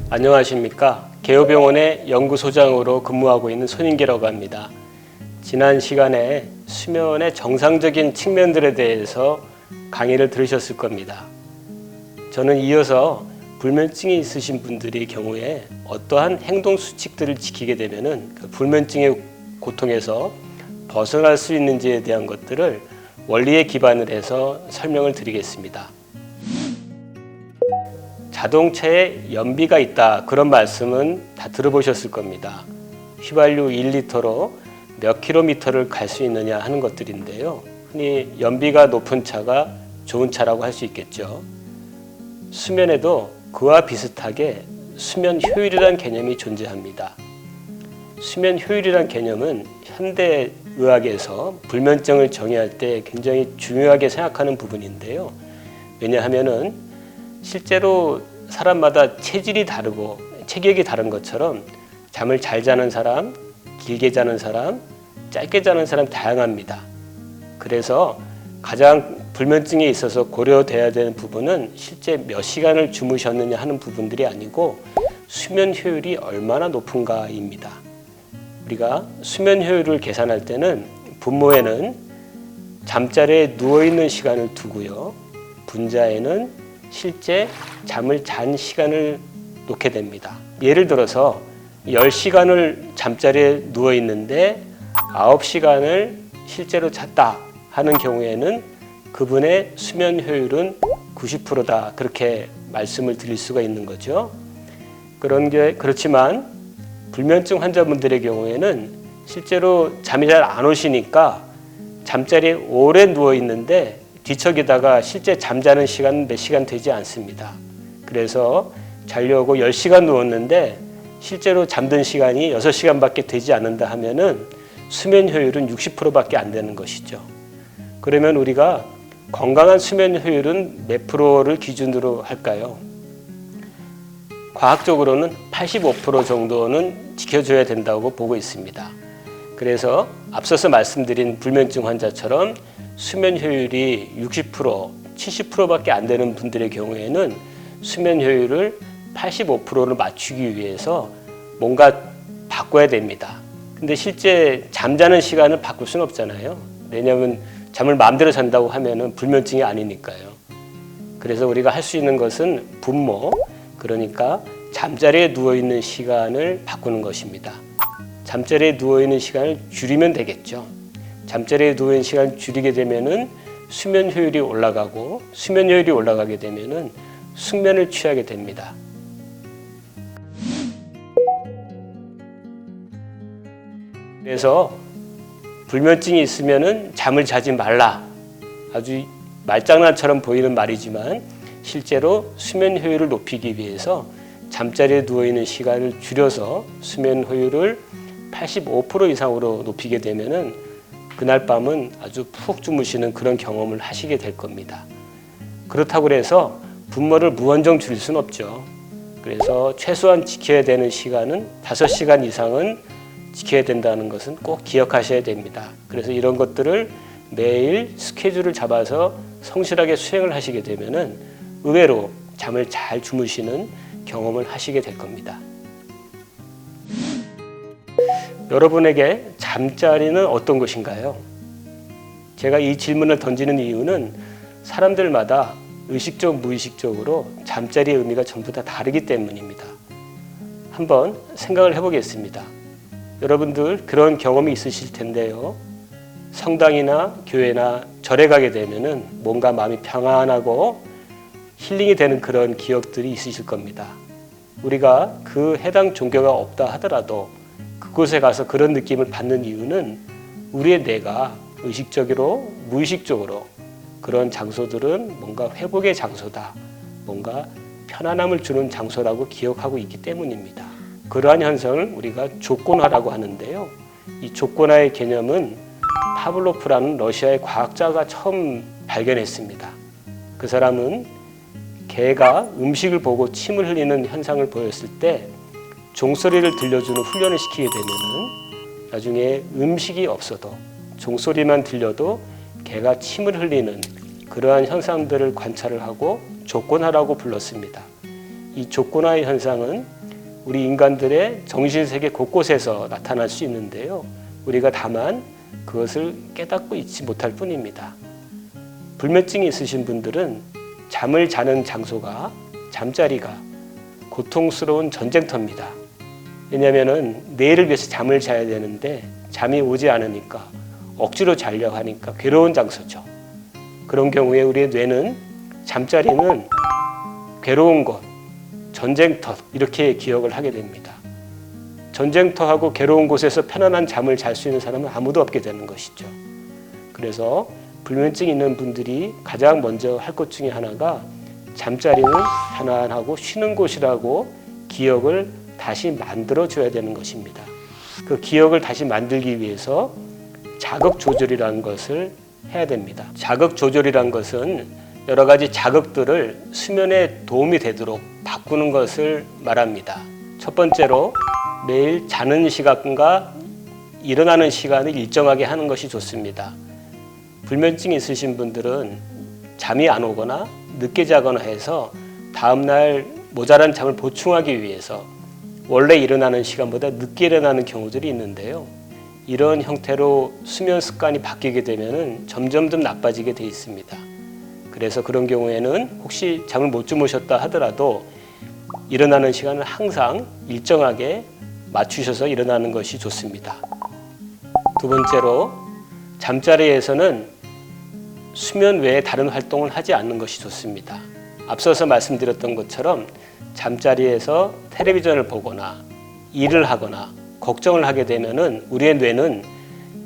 안녕하십니까. 개요병원의 연구소장으로 근무하고 있는 손인계라고 합니다. 지난 시간에 수면의 정상적인 측면들에 대해서 강의를 들으셨을 겁니다. 저는 이어서 불면증이 있으신 분들의 경우에 어떠한 행동 수칙들을 지키게 되면은 그 불면증의 고통에서 벗어날 수 있는지에 대한 것들을 원리에 기반을 해서 설명을 드리겠습니다. 자동차에 연비가 있다, 그런 말씀은 다 들어보셨을 겁니다. 휘발유 1리터로 몇 킬로미터를 갈 수 있느냐 하는 것들인데요. 흔히 연비가 높은 차가 좋은 차라고 할 수 있겠죠. 수면에도 그와 비슷하게 수면 효율이라는 개념이 존재합니다. 수면 효율이라는 개념은 현대의학에서 불면증을 정의할 때 굉장히 중요하게 생각하는 부분인데요. 왜냐하면은 실제로 사람마다 체질이 다르고 체격이 다른 것처럼 잠을 잘 자는 사람, 길게 자는 사람, 짧게 자는 사람 다양합니다. 그래서 가장 불면증에 있어서 고려돼야 되는 부분은 실제 몇 시간을 주무셨느냐 하는 부분들이 아니고 수면 효율이 얼마나 높은가입니다. 우리가 수면 효율을 계산할 때는 분모에는 잠자리에 누워있는 시간을 두고요. 분자에는 실제 잠을 잔 시간을 놓게 됩니다. 예를 들어서 10시간을 잠자리에 누워있는데 9시간을 실제로 잤다 하는 경우에는 그분의 수면 효율은 90%다, 그렇게 말씀을 드릴 수가 있는 거죠. 그렇지만 불면증 환자분들의 경우에는 실제로 잠이 잘 안 오시니까 잠자리에 오래 누워 있는데 뒤척이다가 실제 잠자는 시간은 몇 시간 되지 않습니다. 그래서 자려고 10시간 누웠는데 실제로 잠든 시간이 6시간밖에 되지 않는다 하면은 수면 효율은 60%밖에 안 되는 것이죠. 그러면 우리가 건강한 수면 효율은 몇 프로를 기준으로 할까요? 과학적으로는 85% 정도는 지켜줘야 된다고 보고 있습니다. 그래서 앞서서 말씀드린 불면증 환자처럼 수면 효율이 60%, 70%밖에 안 되는 분들의 경우에는 수면 효율을 85%를 맞추기 위해서 뭔가 바꿔야 됩니다. 근데 실제 잠자는 시간을 바꿀 수는 없잖아요. 왜냐하면 잠을 마음대로 잔다고 하면은 불면증이 아니니까요. 그래서 우리가 할 수 있는 것은 분모, 그러니까 잠자리에 누워있는 시간을 바꾸는 것입니다. 잠자리에 누워있는 시간을 줄이면 되겠죠. 잠자리에 누워있는 시간을 줄이게 되면은 수면 효율이 올라가고, 수면 효율이 올라가게 되면은 숙면을 취하게 됩니다. 그래서 불면증이 있으면은 잠을 자지 말라. 아주 말장난처럼 보이는 말이지만 실제로 수면 효율을 높이기 위해서 잠자리에 누워있는 시간을 줄여서 수면 효율을 85% 이상으로 높이게 되면은 그날 밤은 아주 푹 주무시는 그런 경험을 하시게 될 겁니다. 그렇다고 해서 분모를 무한정 줄일 수는 없죠. 그래서 최소한 지켜야 되는 시간은 5시간 이상은 지켜야 된다는 것은 꼭 기억하셔야 됩니다. 그래서 이런 것들을 매일 스케줄을 잡아서 성실하게 수행을 하시게 되면은 의외로 잠을 잘 주무시는 경험을 하시게 될 겁니다. 여러분에게 잠자리는 어떤 것인가요? 제가 이 질문을 던지는 이유는 사람들마다 의식적, 무의식적으로 잠자리의 의미가 전부 다 다르기 때문입니다. 한번 생각을 해보겠습니다. 여러분들 그런 경험이 있으실 텐데요. 성당이나 교회나 절에 가게 되면은 뭔가 마음이 평안하고 힐링이 되는 그런 기억들이 있으실 겁니다. 우리가 그 해당 종교가 없다 하더라도 그곳에 가서 그런 느낌을 받는 이유는 우리의 뇌가 의식적으로, 무의식적으로 그런 장소들은 뭔가 회복의 장소다, 뭔가 편안함을 주는 장소라고 기억하고 있기 때문입니다. 그러한 현상을 우리가 조건화라고 하는데요. 이 조건화의 개념은 파블로프라는 러시아의 과학자가 처음 발견했습니다. 그 사람은 개가 음식을 보고 침을 흘리는 현상을 보였을 때 종소리를 들려주는 훈련을 시키게 되면은 나중에 음식이 없어도 종소리만 들려도 개가 침을 흘리는 그러한 현상들을 관찰을 하고 조건화라고 불렀습니다. 이 족고나의 현상은 우리 인간들의 정신세계 곳곳에서 나타날 수 있는데요. 우리가 다만 그것을 깨닫고 있지 못할 뿐입니다. 불면증이 있으신 분들은 잠을 자는 장소가, 잠자리가 고통스러운 전쟁터입니다. 왜냐하면 내일을 위해서 잠을 자야 되는데 잠이 오지 않으니까 억지로 자려고 하니까 괴로운 장소죠. 그런 경우에 우리의 뇌는 잠자리는 괴로운 곳, 전쟁터 이렇게 기억을 하게 됩니다. 전쟁터하고 괴로운 곳에서 편안한 잠을 잘 수 있는 사람은 아무도 없게 되는 것이죠. 그래서 불면증 있는 분들이 가장 먼저 할 것 중에 하나가 잠자리는 편안하고 쉬는 곳이라고 기억을 다시 만들어줘야 되는 것입니다. 그 기억을 다시 만들기 위해서 자극 조절이라는 것을 해야 됩니다. 자극 조절이라는 것은 여러 가지 자극들을 수면에 도움이 되도록 바꾸는 것을 말합니다. 첫 번째로 매일 자는 시간과 일어나는 시간을 일정하게 하는 것이 좋습니다. 불면증이 있으신 분들은 잠이 안 오거나 늦게 자거나 해서 다음날 모자란 잠을 보충하기 위해서 원래 일어나는 시간보다 늦게 일어나는 경우들이 있는데요. 이런 형태로 수면 습관이 바뀌게 되면 점점 더 나빠지게 돼 있습니다. 그래서 그런 경우에는 혹시 잠을 못 주무셨다 하더라도 일어나는 시간을 항상 일정하게 맞추셔서 일어나는 것이 좋습니다. 두 번째로 잠자리에서는 수면 외에 다른 활동을 하지 않는 것이 좋습니다. 앞서서 말씀드렸던 것처럼 잠자리에서 텔레비전을 보거나 일을 하거나 걱정을 하게 되면은 우리의 뇌는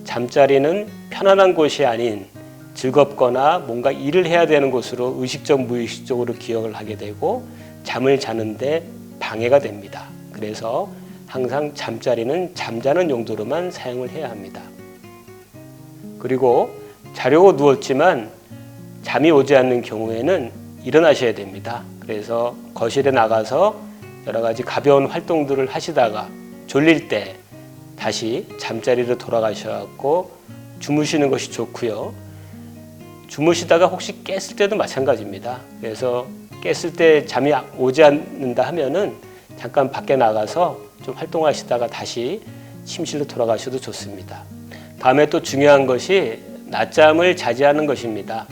잠자리는 편안한 곳이 아닌 즐겁거나 뭔가 일을 해야 되는 곳으로 의식적 무의식적으로 기억을 하게 되고 잠을 자는데 방해가 됩니다. 그래서 항상 잠자리는 잠자는 용도로만 사용을 해야 합니다. 그리고 자려고 누웠지만 잠이 오지 않는 경우에는 일어나셔야 됩니다. 그래서 거실에 나가서 여러 가지 가벼운 활동들을 하시다가 졸릴 때 다시 잠자리로 돌아가셔서 주무시는 것이 좋고요. 주무시다가 혹시 깼을 때도 마찬가지입니다. 그래서 깼을 때 잠이 오지 않는다 하면은 잠깐 밖에 나가서 좀 활동하시다가 다시 침실로 돌아가셔도 좋습니다. 다음에 또 중요한 것이 낮잠을 자지 않는 것입니다.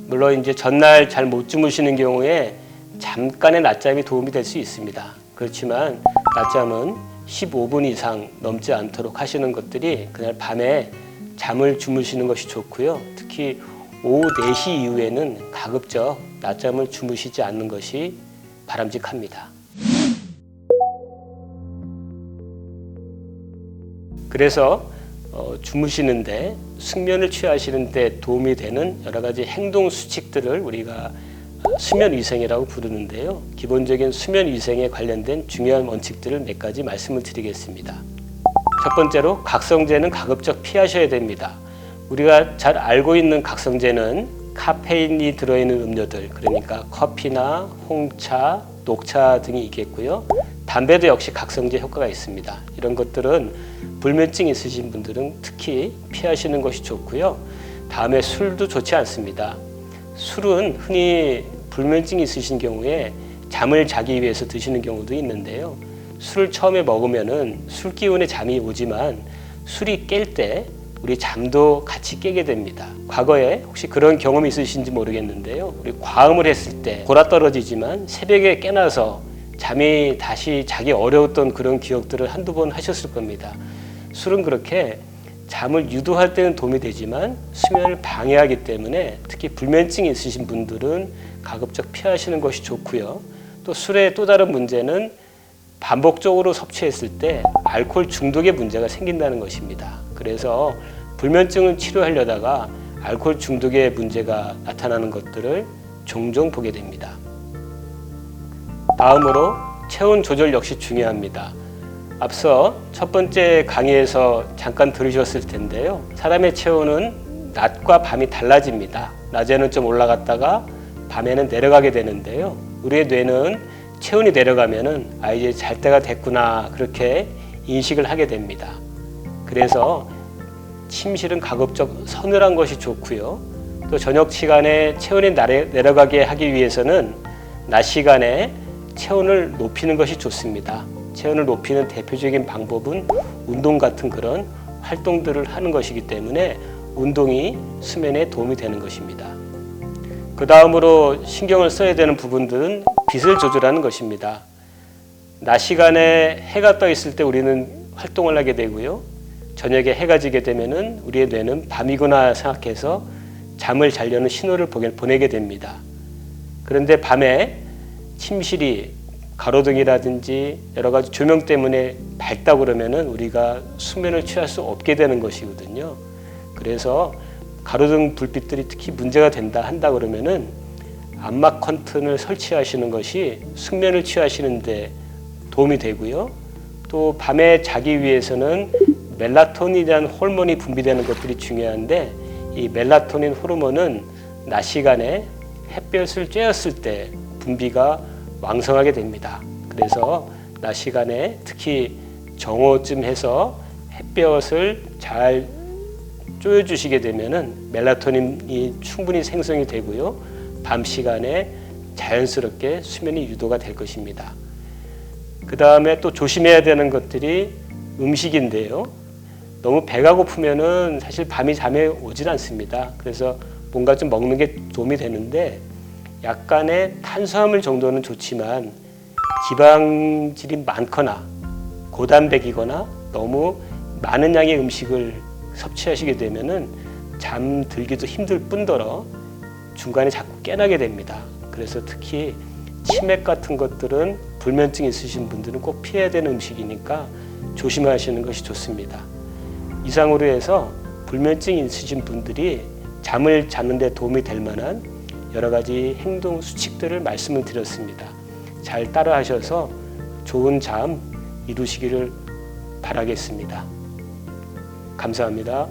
물론 이제 전날 잘 못 주무시는 경우에 잠깐의 낮잠이 도움이 될 수 있습니다. 그렇지만 낮잠은 15분 이상 넘지 않도록 하시는 것들이 그날 밤에 잠을 주무시는 것이 좋고요. 특히 오후 4시 이후에는 가급적 낮잠을 주무시지 않는 것이 바람직합니다. 그래서 주무시는데 숙면을 취하시는데 도움이 되는 여러 가지 행동 수칙들을 우리가 수면 위생이라고 부르는데요. 기본적인 수면 위생에 관련된 중요한 원칙들을 몇 가지 말씀을 드리겠습니다. 첫 번째로 각성제는 가급적 피하셔야 됩니다. 우리가 잘 알고 있는 각성제는 카페인이 들어있는 음료들, 그러니까 커피나 홍차, 녹차 등이 있겠고요. 담배도 역시 각성제 효과가 있습니다. 이런 것들은 불면증 있으신 분들은 특히 피하시는 것이 좋고요. 다음에 술도 좋지 않습니다. 술은 흔히 불면증이 있으신 경우에 잠을 자기 위해서 드시는 경우도 있는데요. 술을 처음에 먹으면은 술 기운에 잠이 오지만 술이 깰 때 우리 잠도 같이 깨게 됩니다. 과거에 혹시 그런 경험이 있으신지 모르겠는데요. 우리 과음을 했을 때 골아떨어지지만 새벽에 깨나서 잠이 다시 자기 어려웠던 그런 기억들을 한두 번 하셨을 겁니다. 술은 그렇게 잠을 유도할 때는 도움이 되지만 수면을 방해하기 때문에 특히 불면증이 있으신 분들은 가급적 피하시는 것이 좋고요. 또 술의 또 다른 문제는 반복적으로 섭취했을 때 알코올 중독의 문제가 생긴다는 것입니다. 그래서 불면증을 치료하려다가 알코올 중독의 문제가 나타나는 것들을 종종 보게 됩니다. 다음으로 체온 조절 역시 중요합니다. 앞서 첫 번째 강의에서 잠깐 들으셨을 텐데요. 사람의 체온은 낮과 밤이 달라집니다. 낮에는 좀 올라갔다가 밤에는 내려가게 되는데요. 우리의 뇌는 체온이 내려가면은 이제 잘 때가 됐구나 그렇게 인식을 하게 됩니다. 그래서 침실은 가급적 서늘한 것이 좋고요. 또 저녁 시간에 체온이 내려가게 하기 위해서는 낮 시간에 체온을 높이는 것이 좋습니다. 체온을 높이는 대표적인 방법은 운동 같은 그런 활동들을 하는 것이기 때문에 운동이 수면에 도움이 되는 것입니다. 그 다음으로 신경을 써야 되는 부분들은 빛을 조절하는 것입니다. 낮 시간에 해가 떠 있을 때 우리는 활동을 하게 되고요. 저녁에 해가 지게 되면은 우리의 뇌는 밤이구나 생각해서 잠을 자려는 신호를 보내게 됩니다. 그런데 밤에 침실이 가로등이라든지 여러 가지 조명 때문에 밝다 그러면은 우리가 수면을 취할 수 없게 되는 것이거든요. 그래서 가로등 불빛들이 특히 문제가 한다 그러면은 암막 커튼을 설치하시는 것이 숙면을 취하시는데 도움이 되고요. 또 밤에 자기 위해서는 멜라토닌이라는 호르몬이 분비되는 것들이 중요한데 이 멜라토닌 호르몬은 낮 시간에 햇볕을 쬐었을 때 분비가 왕성하게 됩니다. 그래서 낮 시간에 특히 정오쯤 해서 햇볕을 잘 쪼여주시게 되면은 멜라토닌이 충분히 생성이 되고요. 밤 시간에 자연스럽게 수면이 유도가 될 것입니다. 그 다음에 또 조심해야 되는 것들이 음식인데요. 너무 배가 고프면은 사실 밤이 잠에 오질 않습니다. 그래서 뭔가 좀 먹는 게 도움이 되는데 약간의 탄수화물 정도는 좋지만 지방질이 많거나 고단백이거나 너무 많은 양의 음식을 섭취하시게 되면은 잠들기도 힘들 뿐더러 중간에 자꾸 깨나게 됩니다. 그래서 특히 치맥 같은 것들은 불면증 있으신 분들은 꼭 피해야 되는 음식이니까 조심하시는 것이 좋습니다. 이상으로 해서 불면증 있으신 분들이 잠을 자는 데 도움이 될 만한 여러 가지 행동 수칙들을 말씀을 드렸습니다. 잘 따라 하셔서 좋은 잠 이루시기를 바라겠습니다. 감사합니다.